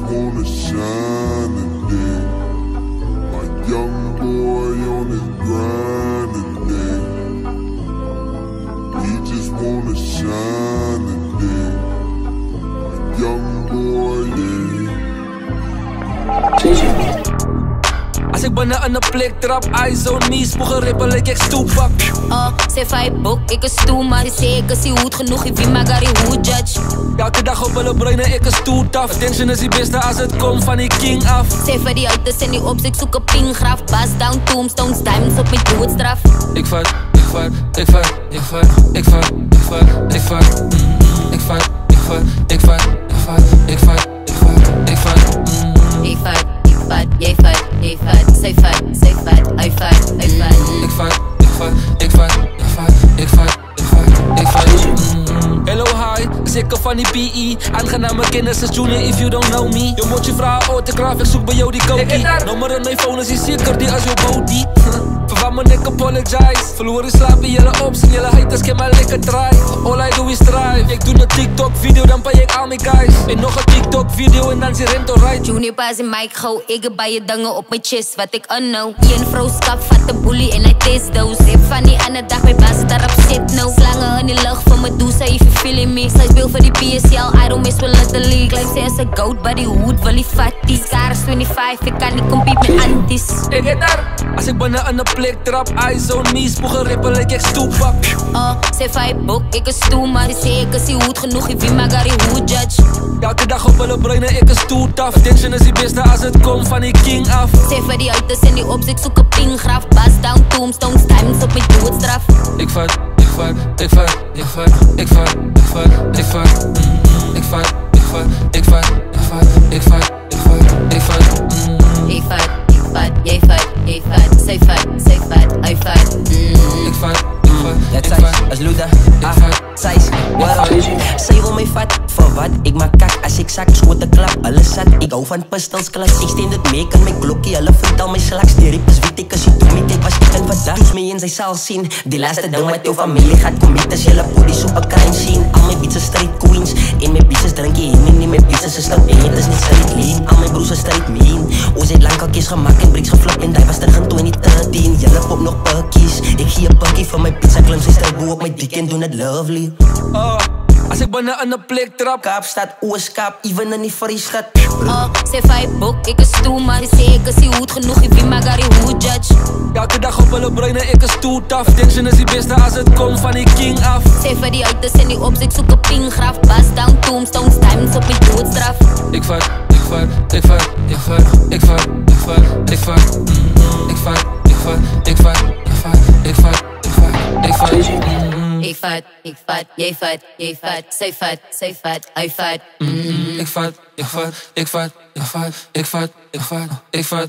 wanna shine today. My young boy on his grind today. He just wanna shine today. My young boy, yeah. Als ik bijna aan de plek trap, eyes on me, spoegen rippen like ik stoepak. Ze vibe boek, ik is stoel, maar zeker zie goed genoeg, ik wie magari hoe judge. Elke dag op hulle breinen, ik is toetaf. Attention is die beste als het komt van die king af. Zeg voor die uiters en die ops, ik zoek een pinggraaf. Bas down, tombstones, diamonds op mijn doodstraf. Ik vat, ik vat, ik vat, ik vat, ik vat, ik vat, ik vat, ik vat, ik vat, ik vat, ik vat, ik vat, ik vat, ik vat, ik vat, ik vat, jij vat, jij vat, zij vat, hij vat, hij vat. Ik vat, ik vat, ik vat, ik vat, ik vat, ik vat, ik vat. Hello hi, zeker van die PE. Aangename kennis is junior if you don't know me. Je moet je vragen autograaf, ik zoek bij jou die cookie. Nummer in mijn phone is die zeker die als je booty. Verwacht me nek apologize. Verloren slaap in jullie ops en jullie haters kan maar lekker try. All I do is drive. Ik doe een TikTok video, dan pay ik al mijn guys. En nog een TikTok video en dan zie rent alright. Junior pas in mic gauw, ik bij je dangen op mijn chest, wat ik unknow. Een vrouw skap, vat de bully en hij test those. Rip van die andere dag, mijn baas daarop zit nou. Slangen in die lucht van mijn doel, say if you feeling me. Zij speel voor die PSL, I don't miss with the league. Claim zij is een goat, but die hoed wil die fatties. Karis 25, ik kan niet compete met antis. Ik get daar, als ik bijna aan de plek trap, eyes on me, spoegen rippen like ik stoepak. Ze vibe boek, ik is stoel, maar zeker zie goed genoeg, ik wie magari hoe judge. Elke dag op hulle breinen, ik is toetaf. Attention is die beste als het komt van die king af. Zeg voor die uiters en die ops, ik zoek een pinggraaf. Bas down, tombstones, diamonds op mijn doodstraf. Ik vat, ik vat, ik vat, ik vat, ik vat, ik vat, ik vat, ik vat, ik vat, ik vat, ik vat, ik vat, ik vat, ik vat, ik vat, ik vat, jij vat, jij vat, zij vat, hij vat. Ik vat, ik vat, ik vat, als Luda, size, waarom? Zij wil mij vat, voor wat? Ik maak kak als ik zak, schoten klap, alles zat. Ik hou van pistols, klas, ik steen het mee, kan mijn klokkie, alle vindt al mijn slaks. Die rippers weet ik, als je doet me, ik was ik en vandaag. Toets me in, zij zal zien, die laatste ding met jouw familie gaat committen. Jelle police op een crime scene, al mijn beats street queens. In mijn beats drink je heen, in mijn beats is stap 1, het is niet street lean. Al mijn broers is street mean, hoe zit lang kalkjes gemaakt en bricks geflopt en die was terug in 2013. Jelle pop nog pakkies, ik gie een pakkie van mijn pizza klim, zij strijt boe op mijn dik en doen het lovely. Als ik bijna aan de plek trap, Kaapstad, Ooskaap, even in die Vrijstad. Ze vibe boek, ik is stoel, maar zeker zie goed genoeg, ik wie magari hoe judge. Elke dag op hulle breinen, ik is toetaf. Attention is die beste als het komt van die king af. Zeg voor die uiters en die ops, ik zoek een pinggraaf. Bas down, tombstones, diamonds op mijn doodstraf. Ik vat, ik vat, ik vat, ik vat, ik vat, ik vat, ik vat, ik vat, ik vat, ik vat, ik vat, ik vat, ik vat, ik vat. Ik vat, jij vat, jij vat, zij vat, hij vat. Ik vat, ik vat, ik vat, ik vat, ik vat, ik vat, ik vat.